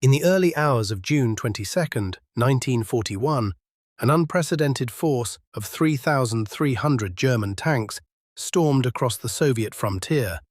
In the early hours of June 22, 1941, an unprecedented force of 3,300 German tanks stormed across the Soviet frontier,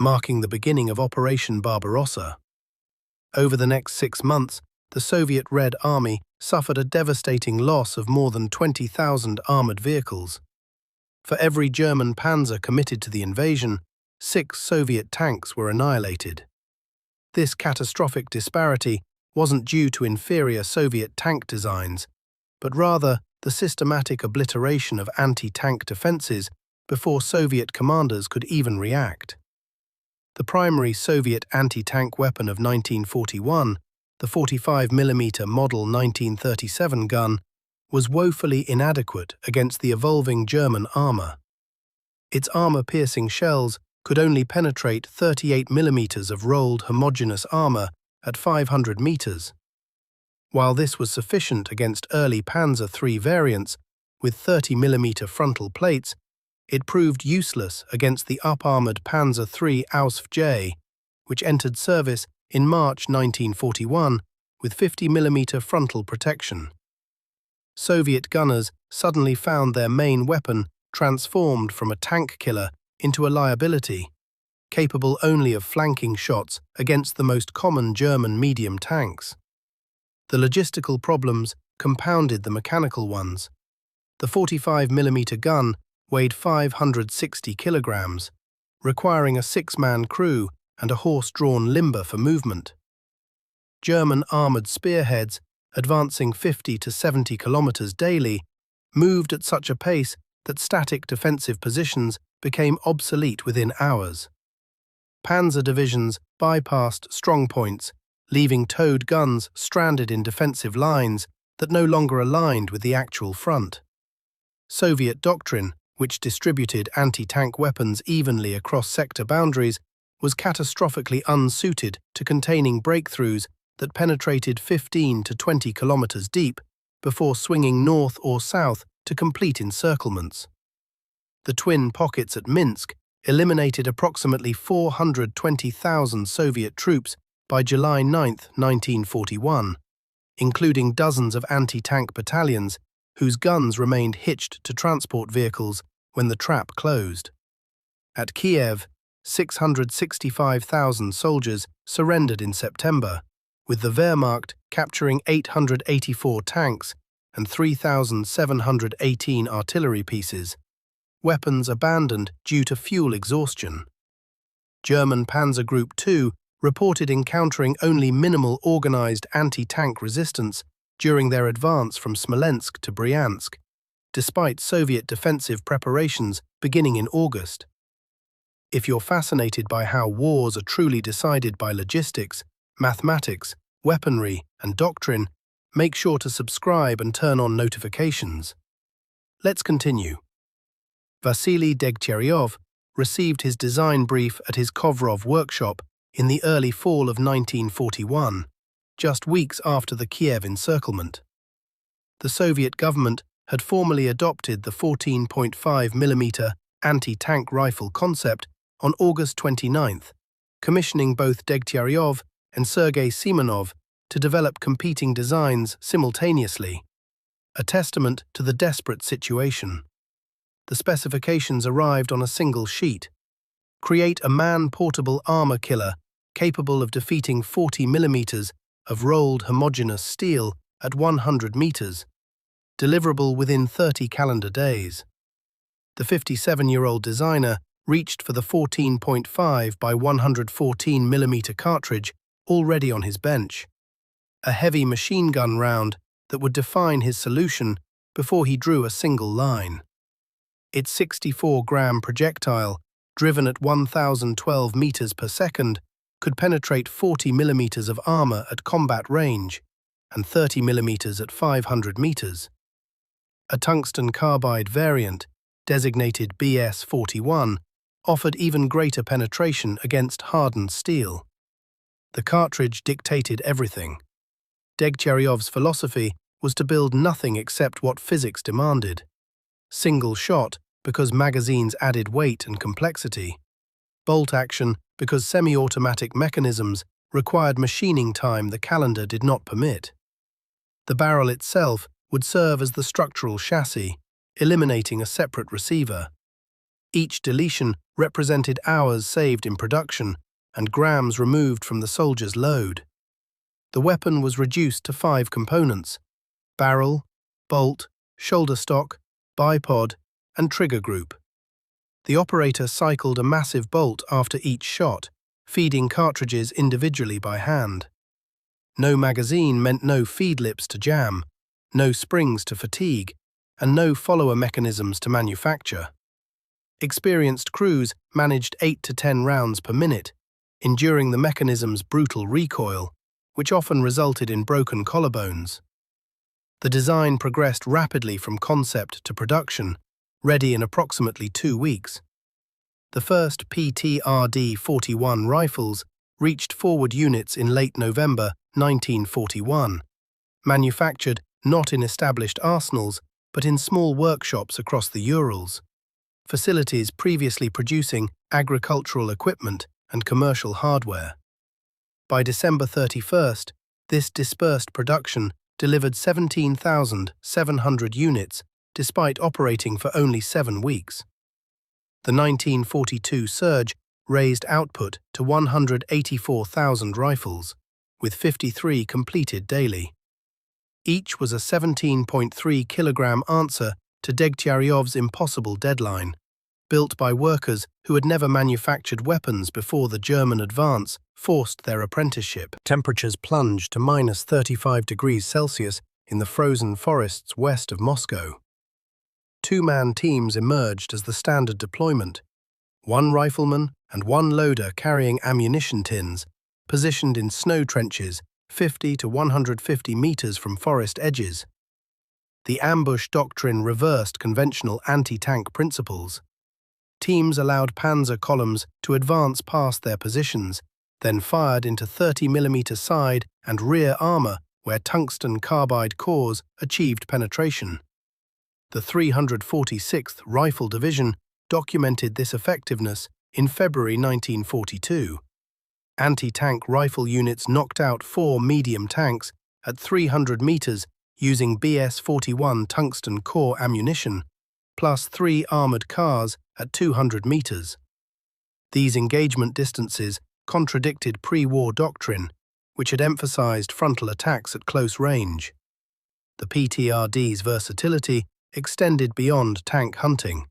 marking the beginning of Operation Barbarossa. Over the next 6 months, the Soviet Red Army suffered a devastating loss of more than 20,000 armored vehicles. For every German Panzer committed to the invasion, 6 Soviet tanks were annihilated. This catastrophic disparity wasn't due to inferior Soviet tank designs, but rather the systematic obliteration of anti-tank defenses before Soviet commanders could even react. The primary Soviet anti-tank weapon of 1941, the 45mm Model 1937 gun, was woefully inadequate against the evolving German armor. Its armor-piercing shells could only penetrate 38mm of rolled homogeneous armor at 500 meters. While this was sufficient against early Panzer III variants with 30mm frontal plates, it proved useless against the up-armored Panzer III Ausf J, which entered service in March 1941 with 50mm frontal protection. Soviet gunners suddenly found their main weapon transformed from a tank killer into a liability, capable only of flanking shots against the most common German medium tanks. The logistical problems compounded the mechanical ones. The 45mm gun weighed 560 kilograms, requiring a 6-man crew and a horse-drawn limber for movement. German armored spearheads, advancing 50 to 70 kilometers daily, moved at such a pace that static defensive positions became obsolete within hours. Panzer divisions bypassed strongpoints, leaving towed guns stranded in defensive lines that no longer aligned with the actual front. Soviet doctrine, which distributed anti-tank weapons evenly across sector boundaries, was catastrophically unsuited to containing breakthroughs that penetrated 15 to 20 kilometers deep before swinging north or south to complete encirclements. The twin pockets at Minsk eliminated approximately 420,000 Soviet troops by July 9, 1941, including dozens of anti-tank battalions whose guns remained hitched to transport vehicles when the trap closed. At Kiev, 665,000 soldiers surrendered in September, with the Wehrmacht capturing 884 tanks and 3,718 artillery pieces, weapons abandoned due to fuel exhaustion. German Panzer Group II reported encountering only minimal organized anti-tank resistance during their advance from Smolensk to Bryansk, despite Soviet defensive preparations beginning in August. If you're fascinated by how wars are truly decided by logistics, mathematics, weaponry, and doctrine, make sure to subscribe and turn on notifications. Let's continue. Vasily Degtyaryov received his design brief at his Kovrov workshop in the early fall of 1941, just weeks after the Kiev encirclement. The Soviet government had formally adopted the 14.5mm anti-tank rifle concept on August 29, commissioning both Degtyaryov and Sergei Simonov to develop competing designs simultaneously, a testament to the desperate situation. The specifications arrived on a single sheet. Create a man-portable armor killer capable of defeating 40mm of rolled homogeneous steel at 100 meters, deliverable within 30 calendar days. The 57-year-old designer reached for the 14.5 by 114mm cartridge already on his bench, a heavy machine gun round that would define his solution before he drew a single line. Its 64-gram projectile, driven at 1,012 meters per second, could penetrate 40mm of armor at combat range and 30mm at 500 meters. A tungsten carbide variant, designated BS-41, offered even greater penetration against hardened steel. The cartridge dictated everything. Degtyaryov's philosophy was to build nothing except what physics demanded. Single shot because magazines added weight and complexity. Bolt action because semi-automatic mechanisms required machining time the calendar did not permit. The barrel itself would serve as the structural chassis, eliminating a separate receiver. Each deletion represented hours saved in production and grams removed from the soldier's load. The weapon was reduced to 5 components: barrel, bolt, shoulder stock, bipod, and trigger group. The operator cycled a massive bolt after each shot, feeding cartridges individually by hand. No magazine meant no feed lips to jam, no springs to fatigue, and no follower mechanisms to manufacture. Experienced crews managed 8 to 10 rounds per minute, enduring the mechanism's brutal recoil, which often resulted in broken collarbones. The design progressed rapidly from concept to production, ready in approximately 2 weeks. The first PTRD 41 rifles reached forward units in late November 1941, manufactured not in established arsenals but in small workshops across the Urals, facilities previously producing agricultural equipment and commercial hardware. By December 31st, this dispersed production delivered 17,700 units despite operating for only 7 weeks. The 1942 surge raised output to 184,000 rifles, with 53 completed daily. Each was a 17.3 kilogram answer to Degtyaryov's impossible deadline, built by workers who had never manufactured weapons before the German advance forced their apprenticeship. Temperatures plunged to minus 35 degrees Celsius in the frozen forests west of Moscow. 2-man teams emerged as the standard deployment: 1 rifleman and 1 loader carrying ammunition tins, positioned in snow trenches 50 to 150 meters from forest edges. The ambush doctrine reversed conventional anti-tank principles. Teams allowed Panzer columns to advance past their positions, then fired into 30mm side and rear armor where tungsten carbide cores achieved penetration. The 346th Rifle Division documented this effectiveness in February 1942. Anti-tank rifle units knocked out 4 medium tanks at 300 meters using BS-41 tungsten core ammunition, plus 3 armored cars at 200 meters. These engagement distances contradicted pre-war doctrine, which had emphasized frontal attacks at close range. The PTRD's versatility extended beyond tank hunting.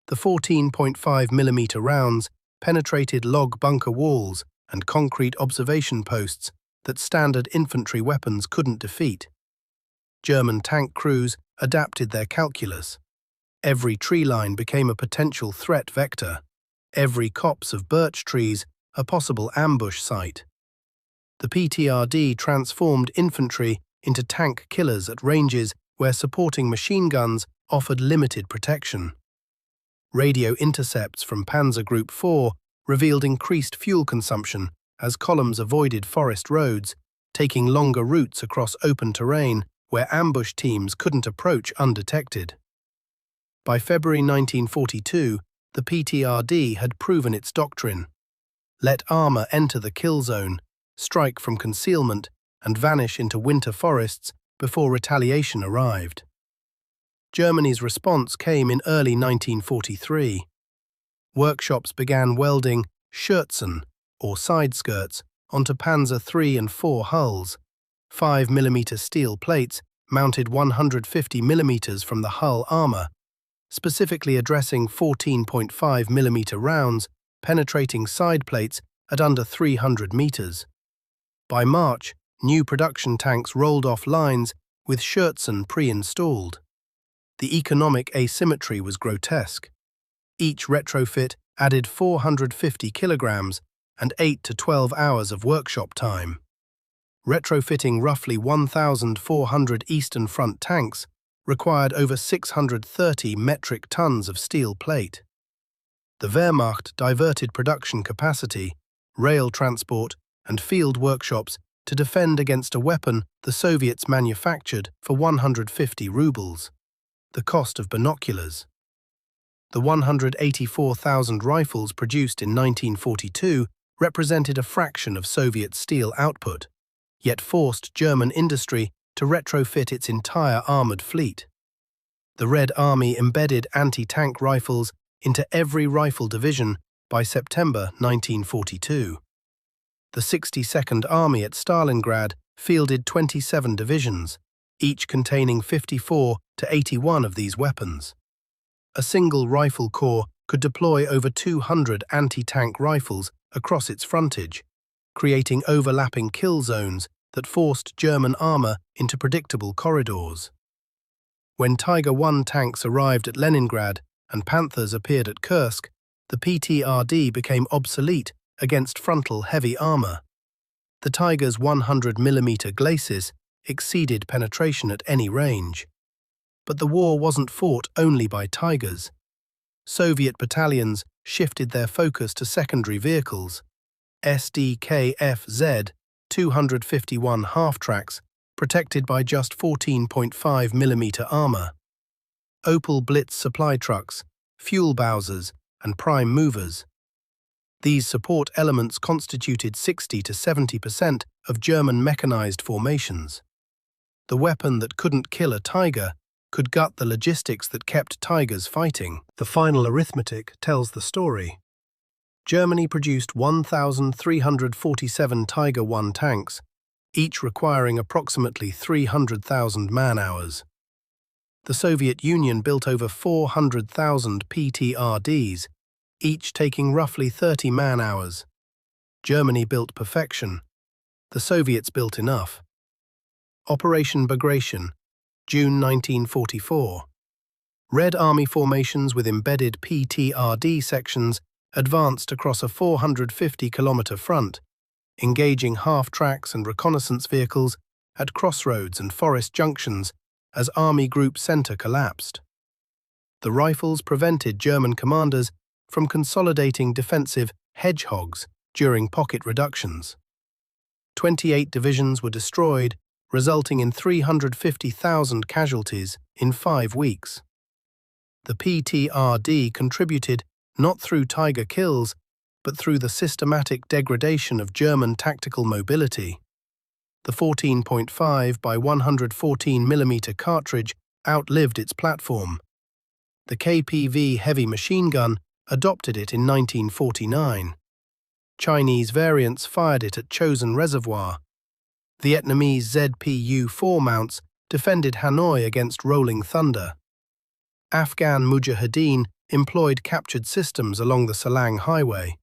The 14.5mm rounds penetrated log bunker walls and concrete observation posts that standard infantry weapons couldn't defeat. German tank crews adapted their calculus. Every tree line became a potential threat vector, every copse of birch trees a possible ambush site. The PTRD transformed infantry into tank killers at ranges where supporting machine guns offered limited protection. Radio intercepts from Panzer Group 4 revealed increased fuel consumption as columns avoided forest roads, taking longer routes across open terrain where ambush teams couldn't approach undetected. By February 1942, the PTRD had proven its doctrine: let armor enter the kill zone, strike from concealment, and vanish into winter forests before retaliation arrived. Germany's response came in early 1943. Workshops began welding Schürzen, or side skirts, onto Panzer III and IV hulls. 5mm steel plates mounted 150mm from the hull armor, specifically addressing 14.5mm rounds penetrating side plates at under 300 meters. By March, new production tanks rolled off lines with Schürzen pre-installed. The economic asymmetry was grotesque. Each retrofit added 450 kilograms and 8 to 12 hours of workshop time. Retrofitting roughly 1,400 Eastern Front tanks required over 630 metric tons of steel plate. The Wehrmacht diverted production capacity, rail transport, and field workshops to defend against a weapon the Soviets manufactured for 150 rubles, the cost of binoculars. The 184,000 rifles produced in 1942 represented a fraction of Soviet steel output, yet forced German industry to retrofit its entire armored fleet. The Red Army embedded anti-tank rifles into every rifle division by September 1942. The 62nd Army at Stalingrad fielded 27 divisions, each containing 54 to 81 of these weapons. A single rifle corps could deploy over 200 anti-tank rifles across its frontage, creating overlapping kill zones that forced German armor into predictable corridors. When Tiger I tanks arrived at Leningrad and Panthers appeared at Kursk, the PTRD became obsolete against frontal heavy armor. The Tiger's 100mm glacis exceeded penetration at any range. But the war wasn't fought only by Tigers. Soviet battalions shifted their focus to secondary vehicles. SDKFZ 251 half-tracks, protected by just 14.5mm armor. Opel Blitz supply trucks, fuel bowsers, and prime movers. These support elements constituted 60 to 70% of German mechanized formations. The weapon that couldn't kill a Tiger could gut the logistics that kept Tigers fighting. The final arithmetic tells the story. Germany produced 1,347 Tiger I tanks, each requiring approximately 300,000 man-hours. The Soviet Union built over 400,000 PTRDs, each taking roughly 30 man-hours. Germany built perfection. The Soviets built enough. Operation Bagration, June 1944. Red Army formations with embedded PTRD sections advanced across a 450-kilometer front, engaging half-tracks and reconnaissance vehicles at crossroads and forest junctions as Army Group Center collapsed. The rifles prevented German commanders from consolidating defensive hedgehogs during pocket reductions. 28 divisions were destroyed, resulting in 350,000 casualties in 5 weeks. The PTRD contributed not through Tiger kills, but through the systematic degradation of German tactical mobility. The 14.5 by 114mm cartridge outlived its platform. The KPV heavy machine gun adopted it in 1949. Chinese variants fired it at Chosin Reservoir. Vietnamese ZPU-4 mounts defended Hanoi against rolling thunder. Afghan Mujahideen employed captured systems along the Salang Highway.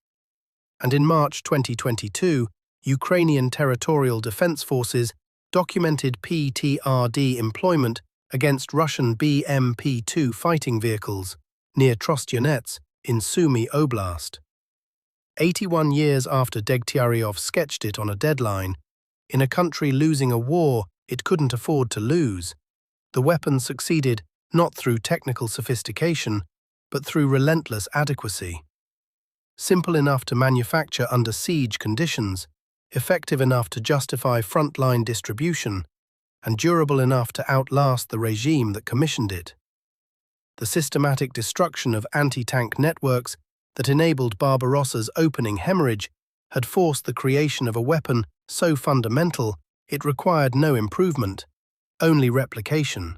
And in March 2022, Ukrainian Territorial Defense Forces documented PTRD employment against Russian BMP-2 fighting vehicles near Trostyanets in Sumy Oblast. 81 years after Degtyaryov sketched it on a deadline, in a country losing a war it couldn't afford to lose, the weapon succeeded not through technical sophistication, but through relentless adequacy. Simple enough to manufacture under siege conditions, effective enough to justify frontline distribution, and durable enough to outlast the regime that commissioned it. The systematic destruction of anti-tank networks that enabled Barbarossa's opening hemorrhage had forced the creation of a weapon so fundamental it required no improvement, only replication.